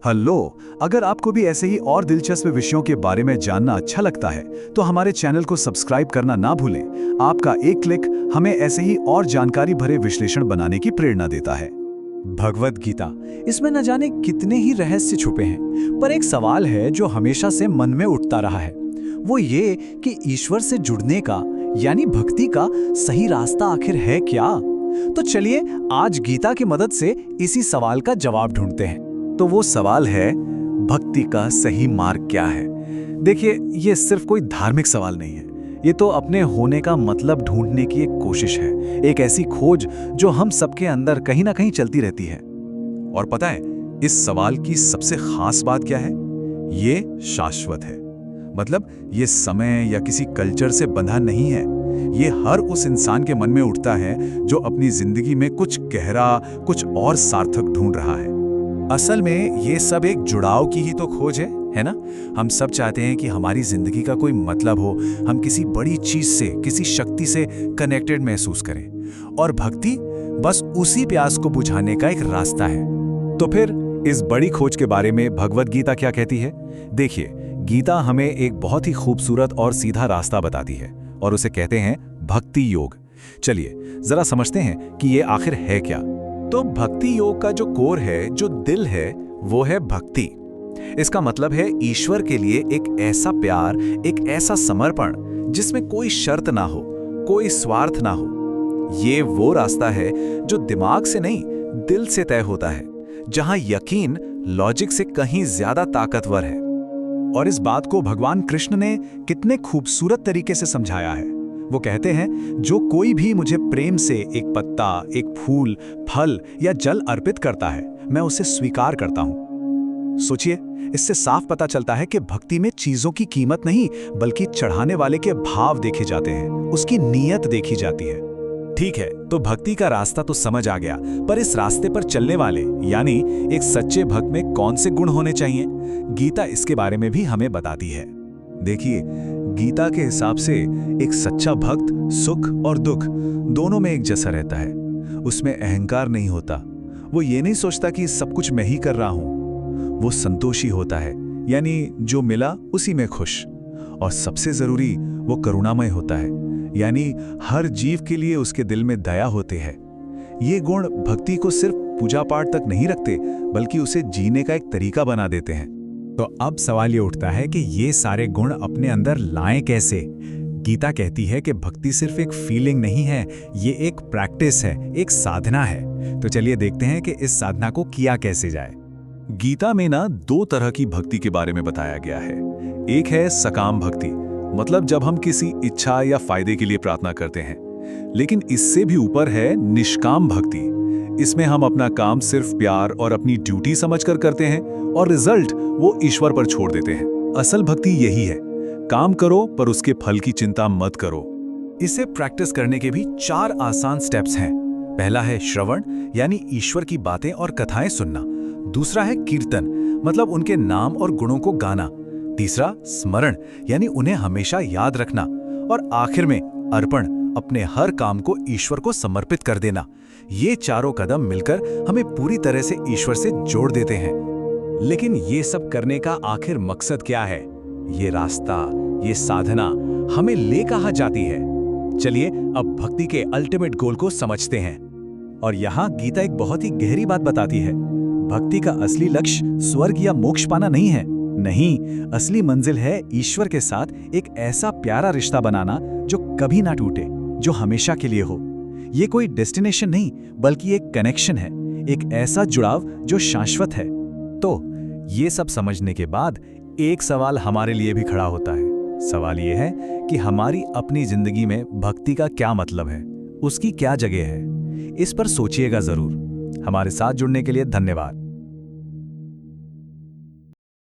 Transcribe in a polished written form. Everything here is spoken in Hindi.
हेलो। अगर आपको भी ऐसे ही और दिलचस्प विषयों के बारे में जानना अच्छा लगता है तो हमारे चैनल को सब्सक्राइब करना ना भूलें। आपका एक क्लिक हमें ऐसे ही और जानकारी भरे विश्लेषण बनाने की प्रेरणा देता है। भगवत गीता, इसमें न जाने कितने ही रहस्य छुपे हैं, पर एक सवाल है जो हमेशा से मन में उठता रहा है। वो ये कि ईश्वर से जुड़ने का यानी भक्ति का सही रास्ता आखिर है क्या? तो चलिए आज गीता की मदद से इसी सवाल का जवाब ढूंढते हैं। तो वो सवाल है, भक्ति का सही मार्ग क्या है? देखिए, ये सिर्फ कोई धार्मिक सवाल नहीं है। ये तो अपने होने का मतलब ढूंढने की एक कोशिश है, एक ऐसी खोज जो हम सबके अंदर कहीं ना कहीं चलती रहती है। और पता है, इस सवाल की सबसे खास बात क्या है? ये शाश्वत है। मतलब ये समय या किसी कल्चर से बंधा नहीं है। ये हर उस इंसान के मन में उठता है जो अपनी जिंदगी में कुछ गहरा, कुछ और सार्थक ढूंढ रहा है। असल में ये सब एक जुड़ाव की ही तो खोज है ना? हम सब चाहते हैं कि हमारी जिंदगी का कोई मतलब हो, हम किसी बड़ी चीज से, किसी शक्ति से कनेक्टेड महसूस करें। और भक्ति बस उसी प्यास को बुझाने का एक रास्ता है। तो फिर इस बड़ी खोज के बारे में भगवत गीता क्या कहती है? देखिए, गीता हमें एक बहुत ही खूबसूरत और सीधा रास्ता बताती है और उसे कहते हैं भक्ति योग। चलिए जरा समझते हैं कि ये आखिर है क्या। तो भक्ति योग का जो कोर है, जो दिल है, वो है भक्ति। इसका मतलब है ईश्वर के लिए एक ऐसा प्यार, एक ऐसा समर्पण जिसमें कोई शर्त ना हो, कोई स्वार्थ ना हो। ये वो रास्ता है जो दिमाग से नहीं, दिल से तय होता है, जहां यकीन लॉजिक से कहीं ज्यादा ताकतवर है। और इस बात को भगवान कृष्ण ने कितने खूबसूरत तरीके से समझाया है। वो कहते हैं, जो कोई भी मुझे प्रेम से एक पत्ता, एक फूल, फल या जल अर्पित करता है, मैं उसे स्वीकार करता हूं। सोचिए, इससे साफ पता चलता है कि भक्ति में चीजों की कीमत नहीं, बल्कि चढ़ाने वाले के भाव देखे जाते हैं, उसकी नीयत देखी जाती है। ठीक है, तो भक्ति का रास्ता तो समझ आ गया, पर इस रास्ते पर चलने वाले यानी एक सच्चे भक्त में कौन से गुण होने चाहिए? गीता इसके बारे में भी हमें बताती है। देखिए, गीता के हिसाब से एक सच्चा भक्त सुख और दुख दोनों में एक जैसा रहता है। उसमें अहंकार नहीं होता। वो ये नहीं सोचता कि सब कुछ मैं ही कर रहा हूं। वो संतोषी होता है, यानी जो मिला उसी में खुश। और सबसे जरूरी, वो करुणामय होता है, यानी हर जीव के लिए उसके दिल में दया होते हैं। ये गुण भक्ति को सिर्फ पूजा पाठ तक नहीं रखते, बल्कि उसे जीने का एक तरीका बना देते हैं। तो अब सवाल ये उठता है कि ये सारे गुण अपने अंदर लाएं कैसे? गीता कहती है कि भक्ति सिर्फ एक फीलिंग नहीं है, ये एक प्रैक्टिस है, एक साधना है। तो चलिए देखते हैं कि इस साधना को किया कैसे जाए। गीता में ना दो तरह की भक्ति के बारे में बताया गया है। एक है सकाम भक्ति, मतलब जब हम किसी इच्छा या फायदे के लिए प्रार्थना करते हैं। लेकिन इससे भी ऊपर है निष्काम भक्ति। इसमें हम अपना काम सिर्फ प्यार और अपनी ड्यूटी समझकर करते हैं और रिजल्ट वो ईश्वर पर छोड़ देते हैं। असल भक्ति यही है, काम करो पर उसके फल की चिंता मत करो। इसे प्रैक्टिस करने के भी 4 आसान स्टेप्स हैं। पहला है श्रवण, यानी ईश्वर की बातें और कथाएं सुनना। दूसरा है कीर्तन, मतलब उनके नाम और गुणों को गाना। तीसरा स्मरण, यानी उन्हें हमेशा याद रखना। और आखिर में अर्पण, अपने हर काम को ईश्वर को समर्पित कर देना। ये चारों कदम मिलकर हमें पूरी तरह से ईश्वर से जोड़ देते हैं। लेकिन ये सब करने का आखिर मकसद क्या है? ये रास्ता, ये साधना हमें ले कहां जाती है? चलिए अब भक्ति के अल्टीमेट गोल को समझते हैं। और यहाँ गीता एक बहुत ही गहरी बात बताती है। भक्ति का असली लक्ष्य स्वर्ग या मोक्ष पाना नहीं है। नहीं, असली मंजिल है ईश्वर के साथ एक ऐसा प्यारा रिश्ता बनाना जो कभी ना टूटे, जो हमेशा के लिए हो। ये कोई डेस्टिनेशन नहीं, बल्कि एक कनेक्शन है, एक ऐसा जुड़ाव जो शाश्वत है। तो ये सब समझने के बाद एक सवाल हमारे लिए भी खड़ा होता है। सवाल ये है कि हमारी अपनी जिंदगी में भक्ति का क्या मतलब है, उसकी क्या जगह है? इस पर सोचिएगा जरूर। हमारे साथ जुड़ने के लिए धन्यवाद।